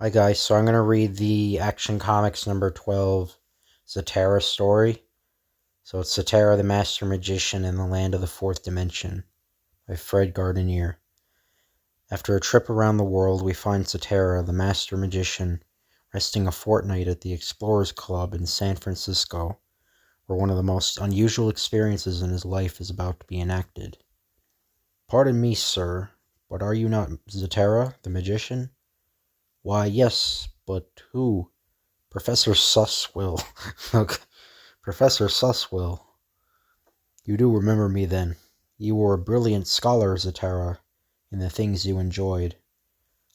Hi guys, so I'm going to read the Action Comics number 12 Zatara story. So it's Zatara the Master Magician in the Land of the Fourth Dimension by Fred Gardenier. After a trip around the world, we find Zatara the Master Magician resting a fortnight at the Explorers Club in San Francisco, where one of the most unusual experiences in his life is about to be enacted. "Pardon me, sir, but are you not Zatara the Magician?" "Why, yes, but who?" "Professor Suswill." Okay. "Professor Suswill. You do remember me then. You were a brilliant scholar, Zatara, in the things you enjoyed.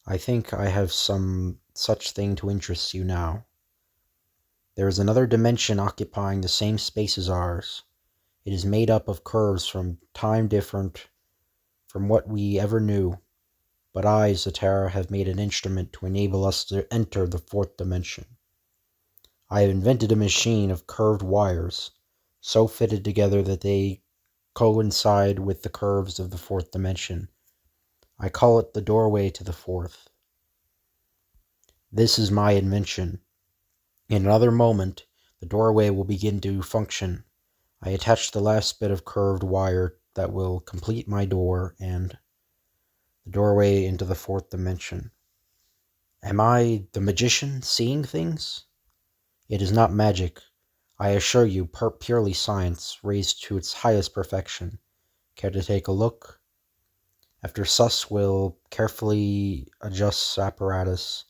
I think I have some such thing to interest you now. There is another dimension occupying the same space as ours. It is made up of curves from time different from what we ever knew, but I, Zatara, have made an instrument to enable us to enter the fourth dimension. I have invented a machine of curved wires, so fitted together that they coincide with the curves of the fourth dimension. I call it the doorway to the fourth. This is my invention. In another moment, the doorway will begin to function. I attach the last bit of curved wire that will complete my door and the doorway into the fourth dimension. Am I the magician seeing things? It is not magic. I assure you, purely science, raised to its highest perfection. Care to take a look? After Suswill carefully adjusts apparatus,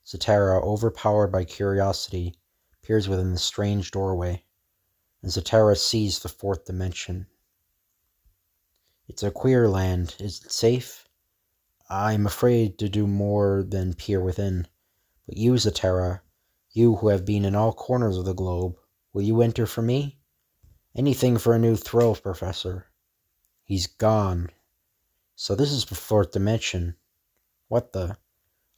Zatara, overpowered by curiosity, peers within the strange doorway, and Zatara sees the fourth dimension. It's a queer land. Is it safe? I'm afraid to do more than peer within. But you, Zatara, you who have been in all corners of the globe, will you enter for me? Anything for a new thrill, Professor. He's gone. So this is the fourth dimension. What the?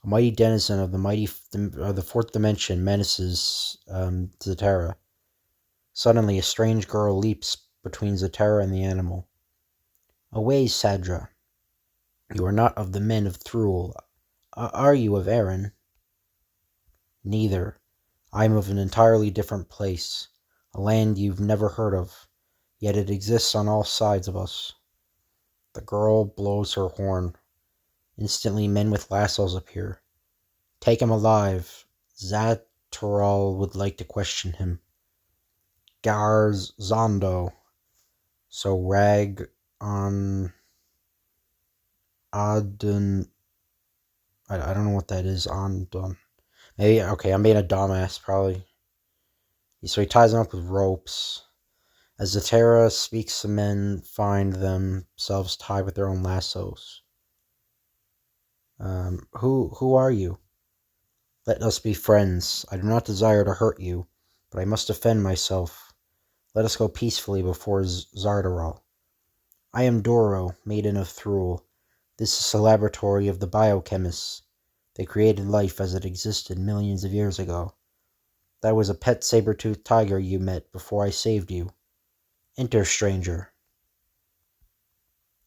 A mighty denizen of the fourth dimension menaces Zatara. Suddenly, a strange girl leaps between Zatara and the animal. Away, Sadra. You are not of the men of Thruel. Are you of Erin? Neither. I am of an entirely different place. A land you've never heard of. Yet it exists on all sides of us. The girl blows her horn. Instantly, men with lassos appear. Take him alive. Zatara would like to question him. Zondo. So rag on Adun. I don't know what that is. Andon. Maybe, okay, I'm being a dumbass, probably. So he ties them up with ropes. As Zatara speaks, the men find themselves tied with their own lassos. Who are you? Let us be friends. I do not desire to hurt you, but I must defend myself. Let us go peacefully before Zardaral. I am Doro, maiden of Thruel. This is the laboratory of the biochemists. They created life as it existed millions of years ago. That was a pet saber-toothed tiger you met before I saved you. Enter, stranger.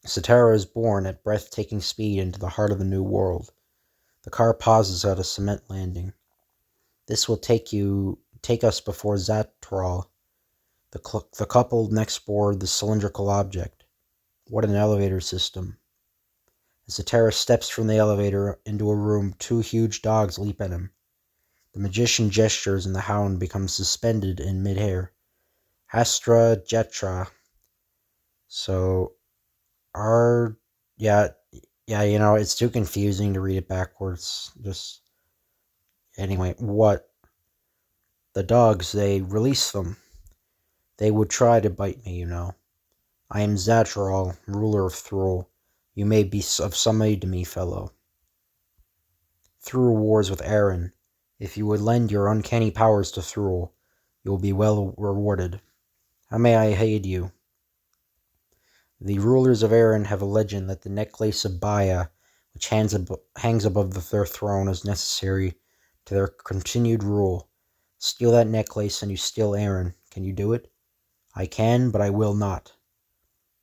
Zatara is born at breathtaking speed into the heart of the new world. The car pauses at a cement landing. This will take us before Zatral, the couple next board the cylindrical object. What an elevator system. As Zatara steps from the elevator into a room, two huge dogs leap at him. The magician gestures and the hound becomes suspended in midair. Hastra Jetra. So, yeah, it's too confusing to read it backwards. Anyway, what? The dogs, they release them. They would try to bite me, I am Zatral, ruler of Thruel. You may be of some aid to me, fellow. Thruel wars with Erin. If you would lend your uncanny powers to Thruel, you will be well rewarded. How may I aid you? The rulers of Erin have a legend that the necklace of Baya, which hangs above their throne, is necessary to their continued rule. Steal that necklace and you steal Erin. Can you do it? I can, but I will not.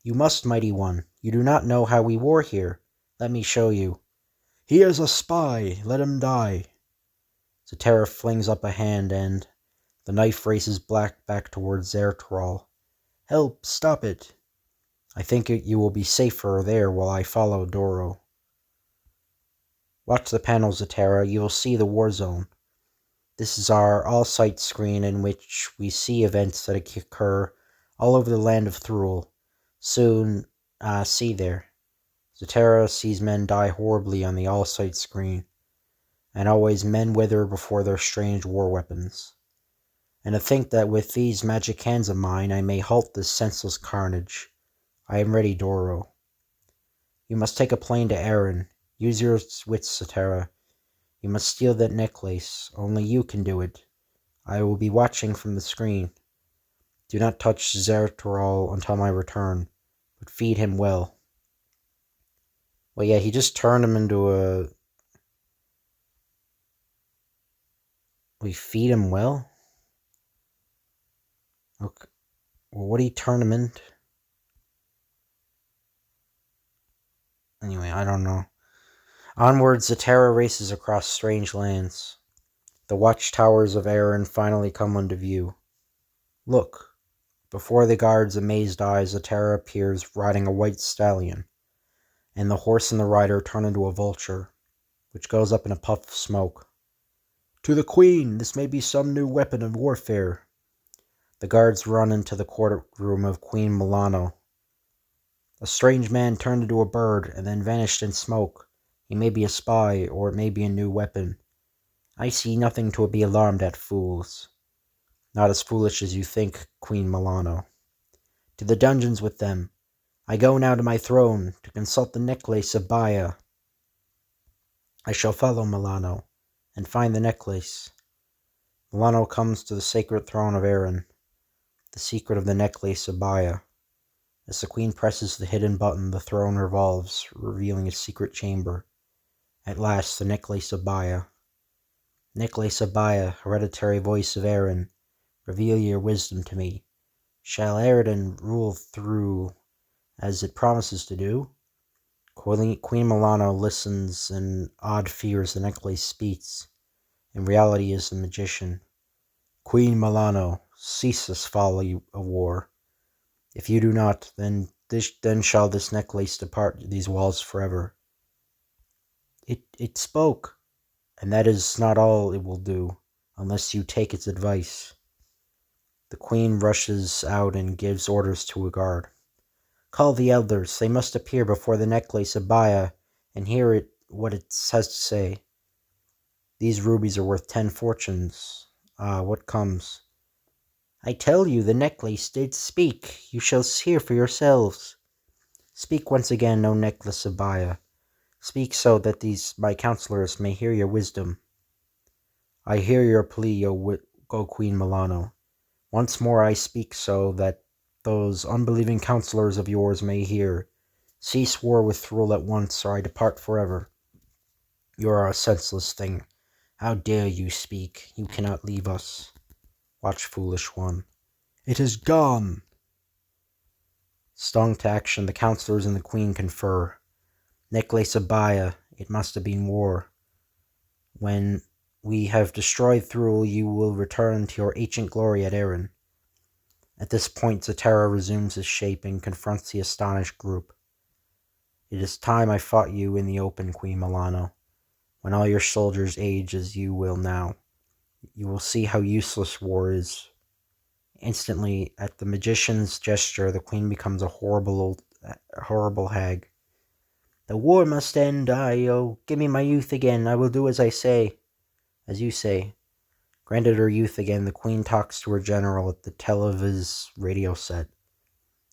You must, mighty one. You do not know how we war here. Let me show you. He is a spy. Let him die. Zatara flings up a hand and the knife races back towards Zatara. Help! Stop it! I think you will be safer there while I follow Doro. Watch the panels, Zatara. You will see the war zone. This is our all-sight screen in which we see events that occur all over the land of Thrul. Soon, see there. Zatara sees men die horribly on the all-sight screen, and always men wither before their strange war weapons. And to think that with these magic hands of mine I may halt this senseless carnage. I am ready, Doro. You must take a plane to Aaron. Use your wits, Zatara. You must steal that necklace. Only you can do it. I will be watching from the screen. Do not touch Zertaral until my return, but feed him well. Well, yeah, he just turned him into a... We feed him well? Okay. Well, what did he turn him into? Anyway, I don't know. Onward, Zatara races across strange lands. The watchtowers of Aaron finally come into view. Look. Before the guard's amazed eyes, Zatara appears riding a white stallion, and the horse and the rider turn into a vulture, which goes up in a puff of smoke. To the Queen! This may be some new weapon of warfare. The guards run into the courtroom of Queen Milano. A strange man turned into a bird and then vanished in smoke. He may be a spy, or it may be a new weapon. I see nothing to be alarmed at, fools. Not as foolish as you think, Queen Milano. To the dungeons with them. I go now to my throne, to consult the necklace of Baya. I shall follow Milano, and find the necklace. Milano comes to the sacred throne of Aaron, the secret of the necklace of Baya. As the queen presses the hidden button, the throne revolves, revealing a secret chamber. At last, the necklace of Baya. Necklace of Baya, hereditary voice of Aaron, reveal your wisdom to me. Shall Eridan rule through as it promises to do? Queen Milano listens in odd fears the necklace speaks. In reality is the magician. Queen Milano, cease this folly of war. If you do not, then shall this necklace depart these walls forever. It spoke, and that is not all it will do, unless you take its advice. The queen rushes out and gives orders to a guard. Call the elders. They must appear before the necklace of Baya and hear what it has to say. These rubies are worth 10 fortunes. What comes? I tell you, the necklace did speak. You shall hear for yourselves. Speak once again, O necklace of Baya. Speak so that these my counselors may hear your wisdom. I hear your plea, O Queen Milano. Once more I speak so that those unbelieving counselors of yours may hear. Cease war with Thrul at once, or I depart forever. You are a senseless thing. How dare you speak? You cannot leave us. Watch, foolish one. It is gone! Stung to action, the counselors and the queen confer. Necklace of Baya, it must have been war. When we have destroyed Thrul, you will return to your ancient glory at Aaron. At this point, Zatara resumes his shape and confronts the astonished group. It is time I fought you in the open, Queen Milano. When all your soldiers age as you will now, you will see how useless war is. Instantly, at the magician's gesture, the queen becomes a horrible hag. The war must end, give me my youth again, I will do as you say. Granted her youth again, the queen talks to her general at the televis radio set.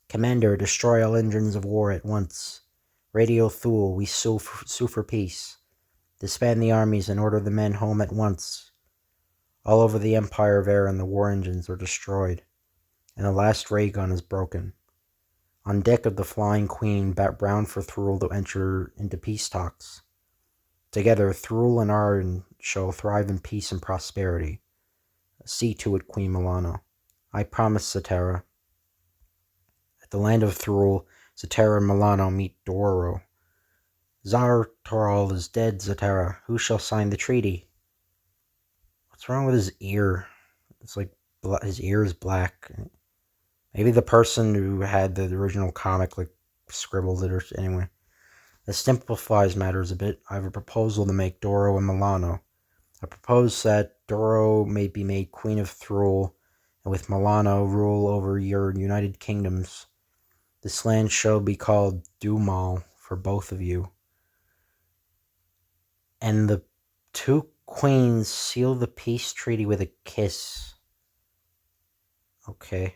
Commander, destroy all engines of war at once. Radio Thule, we sue for peace. Disband the armies and order the men home at once. All over the empire of Aaron, the war engines are destroyed, and the last ray gun is broken. On deck of the Flying Queen, bat Brown for Thrul to enter into peace talks. Together, Thrul and Aaron shall thrive in peace and prosperity. See to it, Queen Milano. I promise, Zatara. At the land of Thrul, Zatara and Milano meet Doro. Zartaral is dead, Zatara. Who shall sign the treaty? What's wrong with his ear? It's like his ear is black. Maybe the person who had the original comic like scribbled it or anyway. This simplifies matters a bit. I have a proposal to make Doro and Milano. I propose that Doro may be made Queen of Thrul, and with Milano rule over your United Kingdoms. This land shall be called Dumal for both of you. And the two queens seal the peace treaty with a kiss. Okay.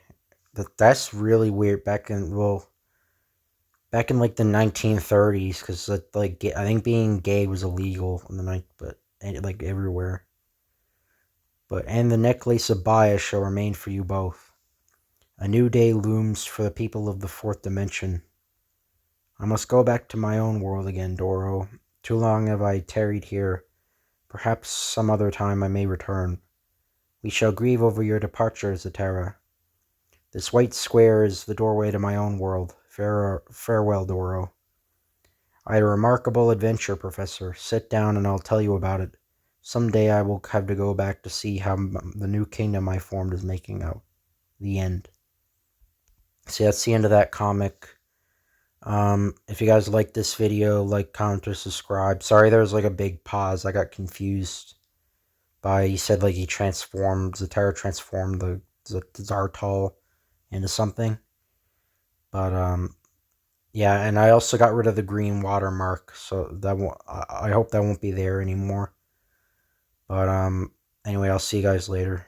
That's really weird. Back in like the 1930s, because like I think being gay was illegal in the night, but like everywhere. And the necklace of Baya shall remain for you both. A new day looms for the people of the fourth dimension. I must go back to my own world again, Doro. Too long have I tarried here. Perhaps some other time I may return. We shall grieve over your departure, Zatara. This white square is the doorway to my own world. Farewell, Doro. I had a remarkable adventure, Professor. Sit down and I'll tell you about it. Someday I will have to go back to see how the new kingdom I formed is making out. The end. See, that's the end of that comic. If you guys like this video, like, comment, or subscribe. Sorry there was like a big pause. I got confused by, he said like Zatara transformed the Zartal into something. But, yeah, and I also got rid of the green watermark, so that I hope that won't be there anymore. But, anyway, I'll see you guys later.